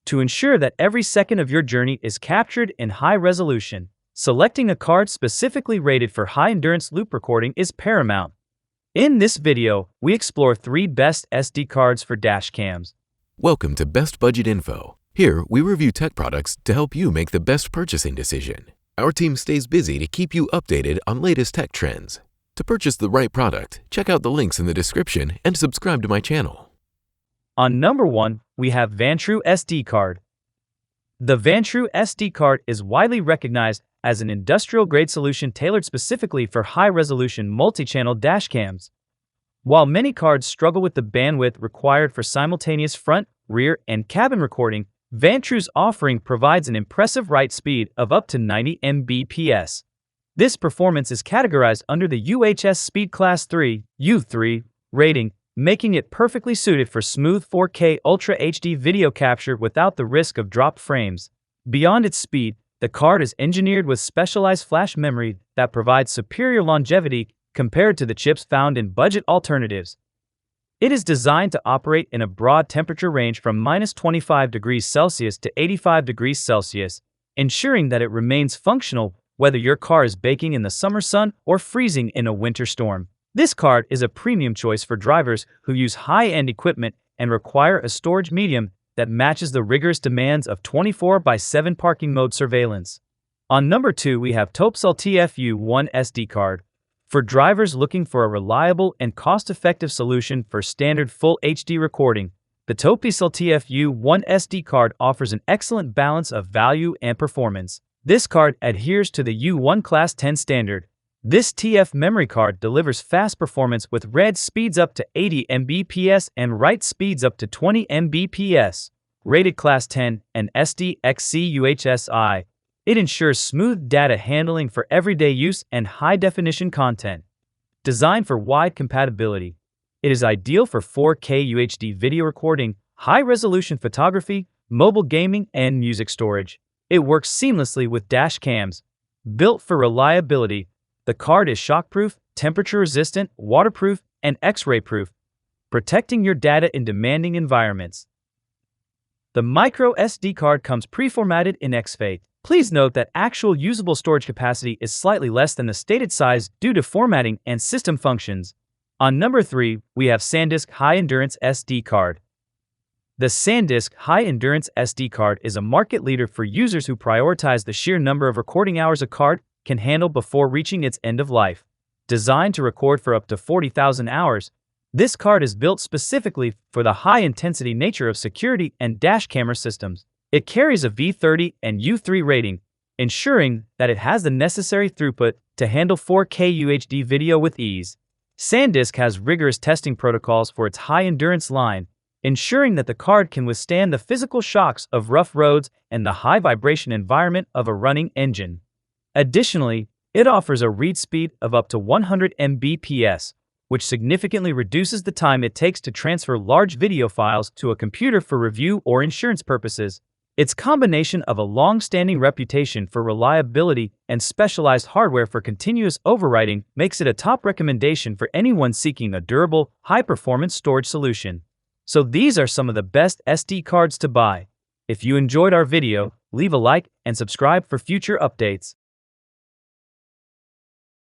to ensure that every second of your journey is captured in high resolution. Selecting a card specifically rated for high-endurance loop recording is paramount. In this video, we explore 3 best SD cards for dash cams. Welcome to Best Budget Info. Here, we review tech products to help you make the best purchasing decision. Our team stays busy to keep you updated on latest tech trends. To purchase the right product, check out the links in the description and subscribe to my channel. On number 1, we have Vantrue SD Card. The Vantrue SD Card is widely recognized as an industrial-grade solution tailored specifically for high-resolution multi-channel dash cams. While many cards struggle with the bandwidth required for simultaneous front, rear, and cabin recording, Vantrue's offering provides an impressive write speed of up to 90 Mbps. This performance is categorized under the UHS Speed Class 3 (U3) rating, making it perfectly suited for smooth 4K Ultra HD video capture without the risk of dropped frames. Beyond its speed, the card is engineered with specialized flash memory that provides superior longevity compared to the chips found in budget alternatives. It is designed to operate in a broad temperature range from -25 degrees Celsius to 85 degrees Celsius, ensuring that it remains functional whether your car is baking in the summer sun or freezing in a winter storm. This card is a premium choice for drivers who use high-end equipment and require a storage medium that matches the rigorous demands of 24/7 parking mode surveillance. On number 2, we have Topesel TFU1 SD Card. For drivers looking for a reliable and cost-effective solution for standard full HD recording, the Topesel TFU1 SD Card offers an excellent balance of value and performance. This card adheres to the U1 Class 10 standard. This TF memory card delivers fast performance with read speeds up to 80 Mbps and write speeds up to 20 Mbps. Rated Class 10 and SD-XC UHSI, it ensures smooth data handling for everyday use and high-definition content. Designed for wide compatibility, it is ideal for 4K UHD video recording, high-resolution photography, mobile gaming, and music storage. It works seamlessly with dash cams. Built for reliability, the card is shockproof, temperature-resistant, waterproof, and X-ray proof, protecting your data in demanding environments. The micro SD card comes pre-formatted in XFAT. Please note that actual usable storage capacity is slightly less than the stated size due to formatting and system functions. On number 3, we have SanDisk High Endurance SD Card. The SanDisk High Endurance SD Card is a market leader for users who prioritize the sheer number of recording hours a card can handle before reaching its end of life. Designed to record for up to 40,000 hours, this card is built specifically for the high-intensity nature of security and dash camera systems. It carries a V30 and U3 rating, ensuring that it has the necessary throughput to handle 4K UHD video with ease. SanDisk has rigorous testing protocols for its high-endurance line, ensuring that the card can withstand the physical shocks of rough roads and the high-vibration environment of a running engine. Additionally, it offers a read speed of up to 100 Mbps, which significantly reduces the time it takes to transfer large video files to a computer for review or insurance purposes. Its combination of a long-standing reputation for reliability and specialized hardware for continuous overwriting makes it a top recommendation for anyone seeking a durable, high-performance storage solution. So these are some of the best SD cards to buy. If you enjoyed our video, leave a like and subscribe for future updates.